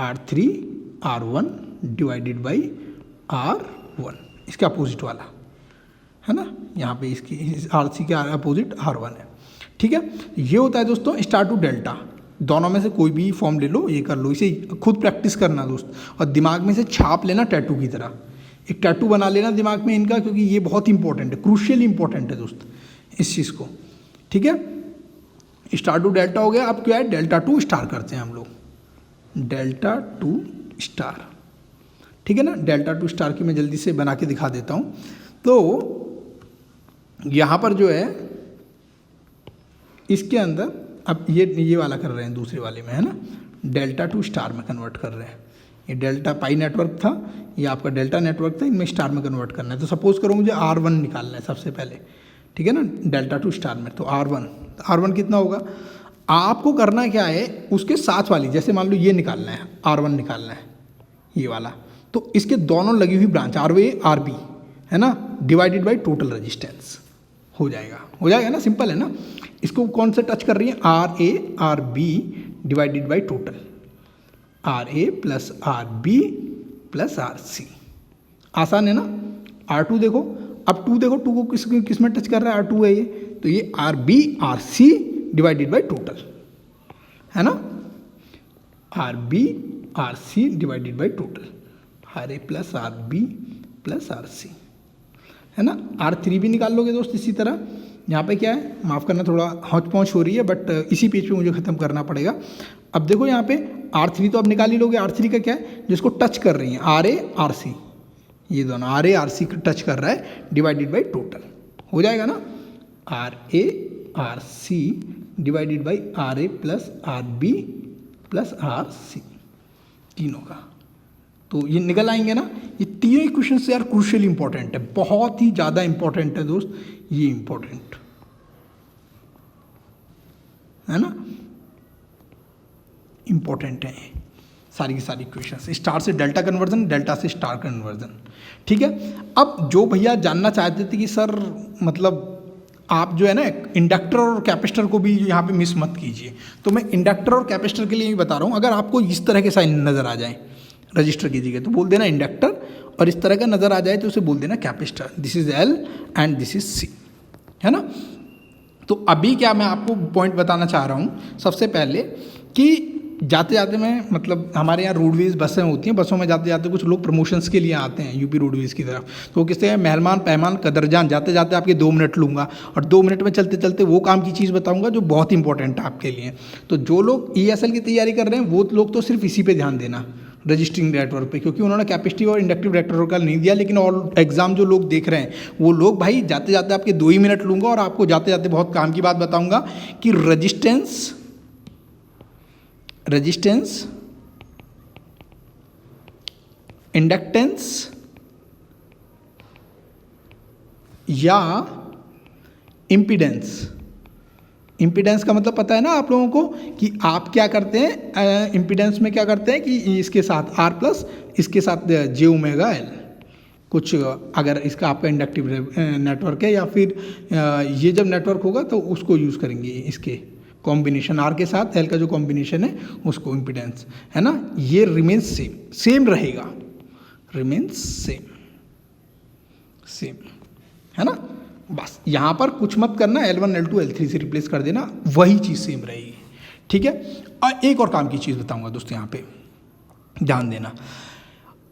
R3 R1 divided by R1, इसके अपोजिट वाला, है ना। यहाँ पे इसकी RC के अपोजिट R1 है, ठीक है। ये होता है दोस्तों स्टार टू डेल्टा। दोनों में से कोई भी फॉर्म ले लो, ये कर लो, इसे खुद प्रैक्टिस करना दोस्त, और दिमाग में से छाप लेना टैटू की तरह, एक टैटू बना लेना दिमाग में इनका, क्योंकि ये बहुत इंपॉर्टेंट है, क्रूशियल इंपॉर्टेंट है दोस्त इस चीज़ को, ठीक है। स्टार टू डेल्टा हो गया। अब क्या है, डेल्टा टू स्टार करते हैं हम लोग, डेल्टा टू स्टार, ठीक है ना। डेल्टा टू स्टार की मैं जल्दी से बना के दिखा देता हूँ। तो यहाँ पर जो है इसके अंदर, अब ये वाला कर रहे हैं दूसरे वाले में, है ना, डेल्टा टू स्टार में कन्वर्ट कर रहे हैं। ये डेल्टा पाई नेटवर्क था, ये आपका डेल्टा नेटवर्क था, इनमें स्टार में कन्वर्ट करना है। तो सपोज करो मुझे R1 निकालना है सबसे पहले, ठीक है ना, डेल्टा टू स्टार में। तो R1 कितना होगा, आपको करना क्या है, उसके साथ वाली, जैसे मान लो ये निकालना है, R1 निकालना है ये वाला, तो इसके दोनों लगी हुई ब्रांच RA RB, है ना, डिवाइडेड बाई टोटल रजिस्टेंस हो जाएगा ना, सिंपल है ना। इसको कौन से टच कर रही है, RA RB divided by total, RA plus RB plus RC, आसान है ना। R2 देखो, अब 2 देखो, 2 को किस में टच कर रहा है, R2 है ये, तो ये RB RC divided by total, है ना, RB RC divided by total, RA plus RB plus RC, है ना। R3 भी निकाल लोगे दोस्त इसी तरह। यहाँ पे क्या है, माफ़ करना थोड़ा हौच पहुँच हो रही है, बट इसी पेज पे मुझे ख़त्म करना पड़ेगा। अब देखो यहाँ पे R3 तो अब निकाल ही लोगे, R3 का क्या है, जिसको टच कर रही हैं RA RC, ये दोनों RA RC टच कर रहा है, डिवाइडेड बाई टोटल हो जाएगा ना, RA RC divided by RA plus RB plus RC, तीनों का। तो ये निकल आएंगे ना, ये तीनों इक्वेशन से यार क्रूशियल इंपॉर्टेंट है, बहुत ही ज़्यादा इंपॉर्टेंट है दोस्त, ये इंपॉर्टेंट है ना, इंपॉर्टेंट है सारी की सारी इक्वेशन, स्टार से डेल्टा कन्वर्जन, डेल्टा से स्टार कन्वर्जन, ठीक है। अब जो भैया जानना चाहते थे कि सर मतलब आप जो है ना इंडक्टर और कैपेसिटर को भी यहाँ पे मिस मत कीजिए, तो मैं इंडक्टर और कैपेसिटर के लिए ही बता रहा हूँ। अगर आपको इस तरह के साइन नज़र आ जाए रजिस्टर कीजिएगा तो बोल देना इंडक्टर, और इस तरह का नज़र आ जाए तो उसे बोल देना capacitor. This is L and this is C, है ना। तो अभी क्या मैं आपको पॉइंट बताना चाह रहा हूँ, सबसे पहले कि जाते जाते मैं मतलब हमारे यहाँ रोडवेज बसें होती हैं, बसों में जाते जाते कुछ लोग प्रमोशंस के लिए आते हैं यूपी रोडवेज की तरफ, तो किससे मेहमान पैमान कदरजान, जाते जाते आपके 2 मिनट लूँगा और 2 मिनट में चलते चलते वो काम की चीज़ बताऊँगा जो बहुत इंपॉर्टेंट है आपके लिए। तो जो लोग ESL की तैयारी कर रहे हैं वो लोग तो सिर्फ इसी पे ध्यान देना, रजिस्टरिंग नेटवर्क पे, क्योंकि उन्होंने कैपेसिटिव और इंडक्टिव नेटवर्क का नहीं दिया। लेकिन और एग्जाम जो लोग देख रहे हैं वो लोग भाई जाते जाते आपके 2 ही मिनट लूँगा और आपको जाते जाते बहुत काम की बात बताऊँगा कि रजिस्टेंस, इंडक्टेंस या इम्पीडेंस। इम्पीडेंस का मतलब पता है ना आप लोगों को कि आप क्या करते हैं, इम्पीडेंस में क्या करते हैं कि इसके साथ आर प्लस इसके साथ जे ओमेगा एल कुछ, अगर इसका आपका इंडक्टिव नेटवर्क है या फिर ये जब नेटवर्क होगा तो उसको यूज़ करेंगे, इसके कॉम्बिनेशन आर के साथ एल का जो कॉम्बिनेशन है उसको इम्पीडेंस, है ना। ये रिमेन्स सेम रहेगा, रिमेन्स सेम, है ना। बस यहाँ पर कुछ मत करना, L1 L2 L3 से रिप्लेस कर देना, वही चीज़ सेम रहेगी, ठीक है। और एक और काम की चीज़ बताऊंगा दोस्तों, यहाँ पे ध्यान देना।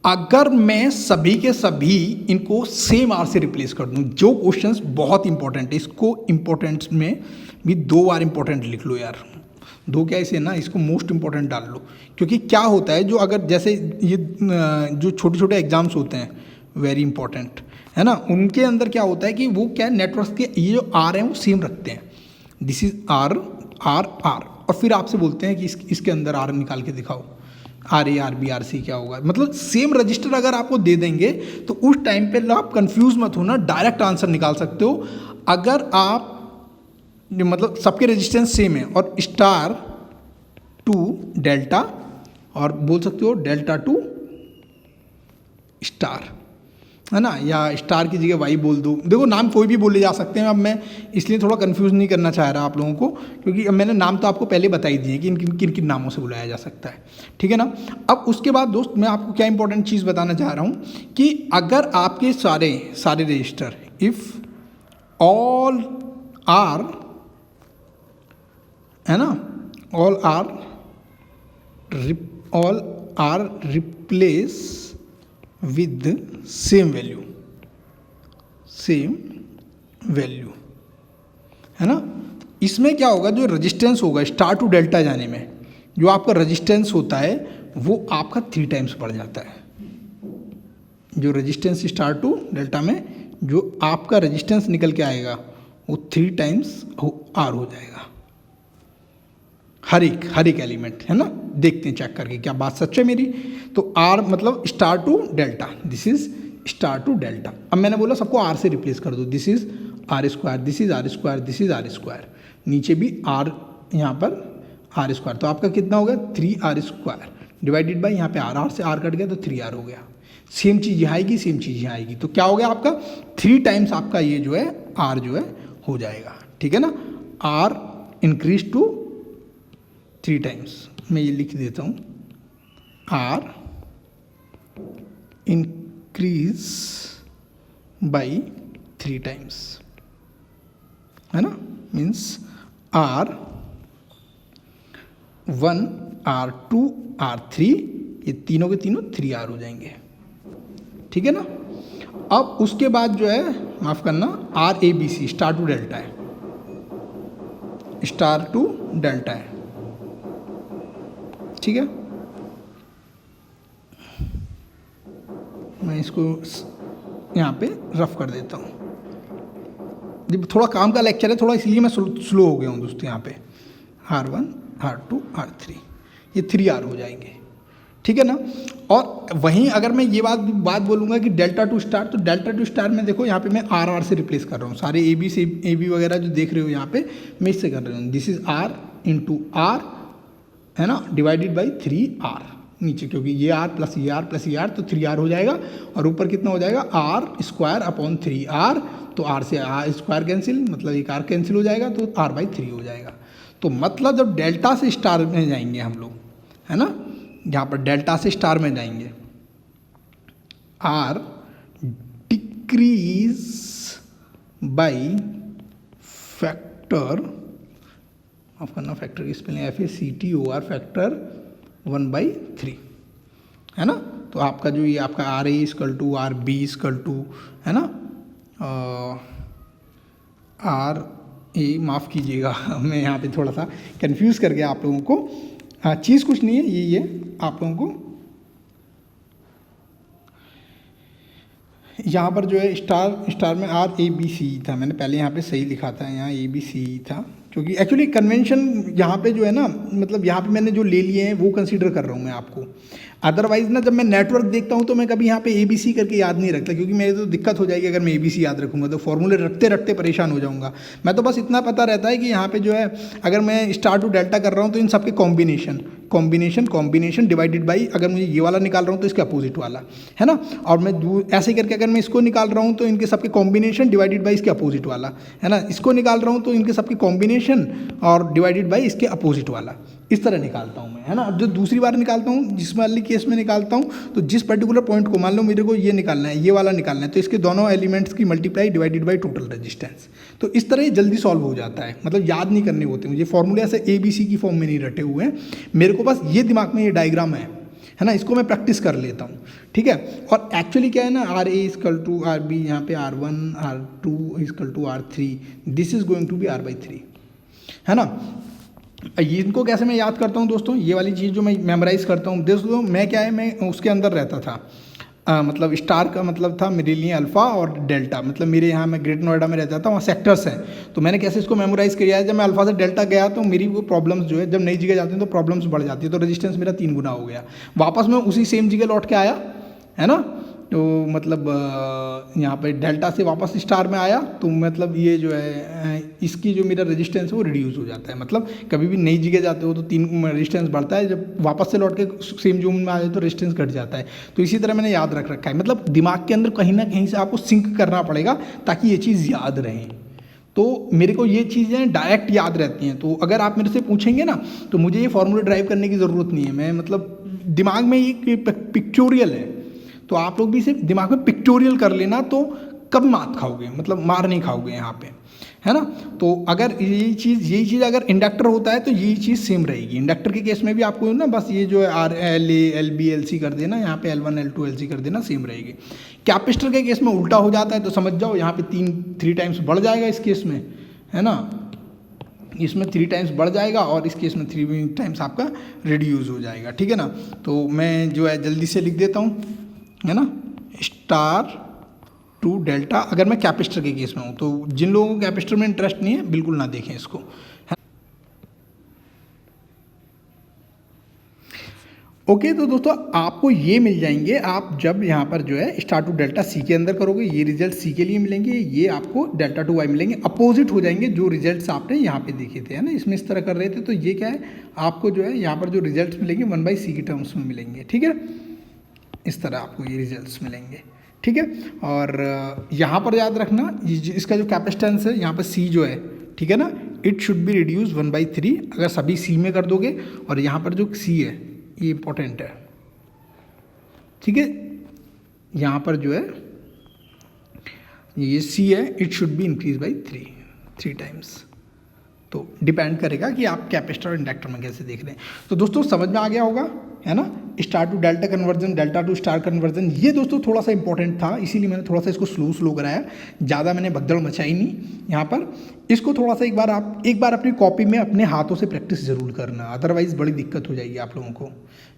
अगर मैं सभी के सभी इनको सेम आर से रिप्लेस कर दूं, जो क्वेश्चंस बहुत इंपॉर्टेंट है, इसको इंपॉर्टेंट में भी 2 बार इंपॉर्टेंट लिख लो यार, 2 क्या इसे ना, इसको मोस्ट इंपॉर्टेंट डाल लो। क्योंकि क्या होता है, जो अगर जैसे ये जो छोटे छोटे एग्जाम्स होते हैं वेरी इंपॉर्टेंट, है ना, उनके अंदर क्या होता है कि वो क्या नेटवर्क के ये जो आर हैं वो सेम रखते हैं, this is R R R, और फिर आपसे बोलते हैं कि इसके अंदर आर निकाल के दिखाओ, R A R B R C क्या होगा। मतलब सेम रजिस्टर अगर आपको दे देंगे तो उस टाइम पे आप कंफ्यूज मत होना, डायरेक्ट आंसर निकाल सकते हो। अगर आप मतलब सबके रेजिस्टेंस सेम है और स्टार टू डेल्टा, और बोल सकते हो डेल्टा टू स्टार, है ना, या स्टार की जगह वाई बोल दो। देखो नाम कोई भी बोले जा सकते हैं, अब मैं इसलिए थोड़ा कंफ्यूज नहीं करना चाह रहा आप लोगों को, क्योंकि अब मैंने नाम तो आपको पहले बता ही दिए कि किन किन नामों से बुलाया जा सकता है, ठीक है ना। अब उसके बाद दोस्त मैं आपको क्या इंपॉर्टेंट चीज़ बताना चाह रहा हूँ कि अगर आपके सारे रजिस्टर इफ़ ऑल आर, है ना, all R replace with same value, है ना। इसमें क्या होगा, जो रेजिस्टेंस होगा स्टार टू डेल्टा जाने में, जो आपका रेजिस्टेंस होता है वो आपका 3 टाइम्स बढ़ जाता है। जो रेजिस्टेंस स्टार टू डेल्टा में जो आपका रेजिस्टेंस निकल के आएगा वो 3 टाइम्स आर हो जाएगा, हर एक एलिमेंट, है ना। देखते हैं चेक करके क्या बात सच है मेरी। तो आर मतलब star to delta, this is star to delta. अब मैंने बोला सबको आर से रिप्लेस कर दो, this is R square, this is R square, this is R square, नीचे भी आर, यहाँ पर आर स्क्वायर, तो आपका कितना हो गया 3r स्क्वायर डिवाइडेड बाई यहाँ पे आर से आर कट गया तो 3r हो गया। सेम चीज़ यहाँ आएगी, सेम चीज़ यहाँ आएगी, तो क्या हो गया आपका 3 टाइम्स आपका ये जो है आर जो है हो जाएगा, ठीक है ना। आर इंक्रीज टू 3 टाइम्स, मैं ये लिख देता हूँ, आर इंक्रीज बाई 3 टाइम्स, है ना, मीन्स R1 R2 R3 ये तीनों के तीनों 3R हो जाएंगे, ठीक है ना। अब उसके बाद जो है माफ करना RABC स्टार टू डेल्टा है, स्टार टू डेल्टा है, ठीक है। मैं इसको यहाँ पे रफ कर देता हूँ, थोड़ा काम का लेक्चर है थोड़ा, इसलिए मैं स्लो हो गया हूँ दोस्तों। यहाँ पे R1 R2 R3 ये 3R हो जाएंगे, ठीक है ना। और वहीं अगर मैं ये बात बोलूँगा कि डेल्टा टू स्टार, तो डेल्टा टू स्टार में देखो यहाँ पे मैं आर से रिप्लेस कर रहा हूँ, सारे ए बी वगैरह जो देख रहे हो यहाँ पे मैं इससे कर रहा हूँ, this is R into R, है ना, डिवाइडेड बाई 3R नीचे, क्योंकि ये R प्लस ये R प्लस ये R तो 3R हो जाएगा, और ऊपर कितना हो जाएगा R स्क्वायर अपॉन 3R, तो R से R स्क्वायर कैंसिल, मतलब एक R कैंसिल हो जाएगा, तो R/3 हो जाएगा। तो मतलब जब डेल्टा से स्टार में जाएंगे हम लोग, है ना, यहाँ पर डेल्टा से स्टार में जाएंगे, R डिक्रीज बाई फैक्टर, माफ करना फैक्टर की स्पेलिंग FACTOR फैक्टर 1/3, है ना। तो आपका जो ये आपका RA equal to RB equal to, है ना, RA माफ़ कीजिएगा मैं यहाँ पे थोड़ा सा कंफ्यूज कर गया आप लोगों को, चीज़ कुछ नहीं है, ये आप लोगों को यहाँ पर जो है स्टार में RABC था, मैंने पहले यहाँ पे सही लिखा था, यहाँ ABC था, क्योंकि एक्चुअली कन्वेंशन यहाँ पे जो है ना, मतलब यहाँ पे मैंने जो ले लिए हैं वो कंसीडर कर रहा हूँ मैं आपको। अदरवाइज ना जब मैं नेटवर्क देखता हूँ तो मैं कभी यहाँ पे ABC करके याद नहीं रखता, क्योंकि मेरे तो दिक्कत हो जाएगी अगर मैं ABC याद रखूँगा, तो फॉर्मूले रखते रखते परेशान हो जाऊँगा। मैं तो बस इतना पता रहता है कि यहाँ पे जो है अगर मैं स्टार टू डेल्टा कर रहा हूँ तो इन सबके कॉम्बिनेशन डिवाइडेड बाई, अगर मुझे ये वाला निकाल रहा हूँ तो इसके अपोजिट वाला, है ना। और मैं ऐसे करके अगर मैं इसको निकाल रहा हूँ तो इनके सबके कॉम्बिनेशन डिवाइडेड बाई इसके अपोजिट वाला, है ना। इसको निकाल रहा हूँ तो इनके सबके कॉम्बिनेशन और डिवाइडेड बाई इसके अपोजिट वाला, इस तरह निकालता हूँ मैं, है ना। अब जो दूसरी बार निकालता हूँ, जिस वाली केस में निकालता हूँ, तो जिस पर्टिकुलर पॉइंट को मान लो मेरे को ये निकालना है, ये वाला निकालना है, तो इसके दोनों एलिमेंट्स की multiply divided by total resistance. तो इस तरह ये जल्दी सॉल्व हो जाता है, मतलब याद नहीं करने होते मुझे फॉर्मूले, ऐसे ABC की फॉर्म में नहीं रटे हुए हैं मेरे को, बस ये दिमाग में ये डायग्राम है ना, इसको मैं प्रैक्टिस कर लेता हूँ, ठीक है। और एक्चुअली क्या है ना, RA इक्वल टू RB, यहाँ पे R1 R2 equal to R3, this is going to be R/3, है ना। ये इनको कैसे मैं याद करता हूँ दोस्तों, ये वाली चीज़ जो मैं मेमोराइज करता हूँ दोस्तों, मैं क्या है, मैं उसके अंदर रहता था, मतलब स्टार का मतलब था मेरे लिए अल्फ़ा और डेल्टा, मतलब मेरे यहाँ मैं ग्रेटर नोएडा में रहता था, वहाँ सेक्टर्स हैं, तो मैंने कैसे इसको मेमोराइज किया है, जब मैं अल्फ़ा से डेल्टा गया तो मेरी वो प्रॉब्लम्स जो है, जब नई जगह जाते हैं तो प्रॉब्लम्स बढ़ जाती है, तो रेजिस्टेंस मेरा 3 गुना हो गया, वापस मैं उसी सेम जगह लौट के आया, है ना। तो मतलब यहाँ पे डेल्टा से वापस स्टार में आया, तो मतलब ये जो है इसकी जो मेरा रेजिस्टेंस है वो रिड्यूस हो जाता है, मतलब कभी भी नई जगह जाते हो तो 3 रेजिस्टेंस बढ़ता है, जब वापस से लौट के सेम जोन में आ जाए तो रेजिस्टेंस घट जाता है। तो इसी तरह मैंने याद रख रखा है, मतलब दिमाग के अंदर कहीं ना कहीं से आपको सिंक करना पड़ेगा ताकि ये चीज़ याद रहे। तो मेरे को ये चीज़ें डायरेक्ट याद रहती हैं, तो अगर आप मेरे से पूछेंगे ना तो मुझे ये फॉर्मूला ड्राइव करने की ज़रूरत नहीं है, मैं मतलब दिमाग में ये पिक्चोरियल है, तो आप लोग भी इसे दिमाग में पिक्टोरियल कर लेना, तो कब मात खाओगे, मतलब मार नहीं खाओगे यहाँ पे, है ना। तो अगर यही चीज़ अगर इंडक्टर होता है तो यही चीज़ सेम रहेगी। इंडक्टर के केस में भी आपको ना बस ये जो है RLA LB LC कर देना, यहाँ पे L1 L2 LC कर देना, सेम रहेगी। कैपेसिटर के केस में उल्टा हो जाता है, तो समझ जाओ यहाँ पे 3 टाइम्स बढ़ जाएगा इस केस में, है ना, इसमें 3 टाइम्स बढ़ जाएगा और इस केस में 3 टाइम्स आपका रिड्यूस हो जाएगा, ठीक है ना। तो मैं जो है जल्दी से लिख देता हूँ, है ना, स्टार टू डेल्टा, अगर मैं कैपेसिटर के केस में हूँ, तो जिन लोगों को कैपेसिटर में इंटरेस्ट नहीं है बिल्कुल ना देखें इसको, है। ओके, तो दोस्तों आपको ये मिल जाएंगे, आप जब यहाँ पर जो है स्टार टू डेल्टा C के अंदर करोगे, ये रिजल्ट C के लिए मिलेंगे, ये आपको डेल्टा टू Y मिलेंगे, अपोजिट हो जाएंगे जो रिजल्ट्स आपने यहाँ पे देखे थे, है ना, इसमें इस तरह कर रहे थे। तो ये क्या है, आपको जो है यहाँ पर जो रिजल्ट्स मिलेंगे 1/C की टर्म्स में मिलेंगे, ठीक है, इस तरह आपको ये रिजल्ट्स मिलेंगे, ठीक है। और यहाँ पर याद रखना इसका जो कैपेसिटेंस है यहाँ पर C जो है, ठीक है ना, इट शुड बी रिड्यूस 1/3, अगर सभी C में कर दोगे, और यहाँ पर जो C है ये इंपॉर्टेंट है, ठीक है, यहाँ पर जो है ये C है, it should be increase by 3 times. तो डिपेंड करेगा कि आप कैपेसिटर और इंडक्टर में कैसे देख रहे हैं। तो दोस्तों समझ में आ गया होगा, है ना, star to delta conversion, delta to star conversion, ये दोस्तों थोड़ा सा इंपॉर्टेंट था, इसीलिए मैंने थोड़ा सा इसको स्लो कराया, ज़्यादा मैंने भगदड़ मचाई नहीं यहाँ पर। इसको थोड़ा सा एक बार अपनी कॉपी में अपने हाथों से प्रैक्टिस जरूर करना, अदरवाइज बड़ी दिक्कत हो जाएगी आप लोगों को,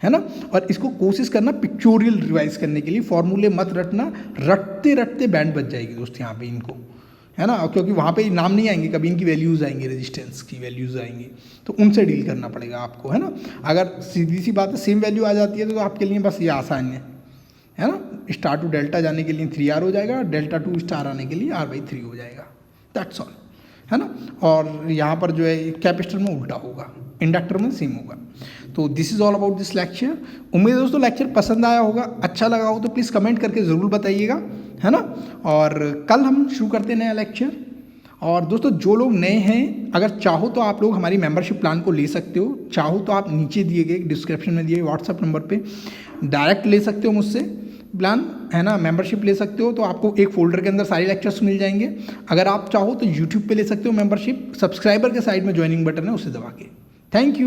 है ना। और इसको कोशिश करना पिक्चोरियल रिवाइज करने के लिए, फॉर्मूले मत रटना, रटते रटते बैंड बच जाएगी दोस्त यहाँ पे इनको, है ना, क्योंकि वहाँ पे नाम नहीं आएंगे, कभी इनकी वैल्यूज़ आएंगी, रेजिस्टेंस की वैल्यूज़ आएंगी, तो उनसे डील करना पड़ेगा आपको, है ना। अगर सीधी सी बात है सेम वैल्यू आ जाती है तो आपके लिए बस ये आसान है ना, स्टार टू डेल्टा जाने के लिए 3R हो जाएगा, डेल्टा टू स्टार आने के लिए R/3 हो जाएगा, दैट्स ऑल, है ना। और यहाँ पर जो है कैपेसिटर में उल्टा होगा, इंडक्टर में सेम होगा। तो this is all about this lecture. उम्मीद है दोस्तों लेक्चर पसंद आया होगा, अच्छा लगा हो तो प्लीज़ कमेंट करके ज़रूर बताइएगा, है ना। और कल हम शुरू करते हैं नया लेक्चर। और दोस्तों जो लोग नए हैं, अगर चाहो तो आप लोग हमारी मेंबरशिप प्लान को ले सकते हो, चाहो तो आप नीचे दिए गए डिस्क्रिप्शन में दिए व्हाट्सअप नंबर पे डायरेक्ट ले सकते हो मुझसे प्लान, है ना, मेंबरशिप ले सकते हो। तो आपको एक फोल्डर के अंदर सारे लेक्चर्स मिल जाएंगे। अगर आप चाहो तो यूट्यूब पे ले सकते हो मेंबरशिप, सब्सक्राइबर के साइड में ज्वाइनिंग बटन है उसे दबा के। Thank you.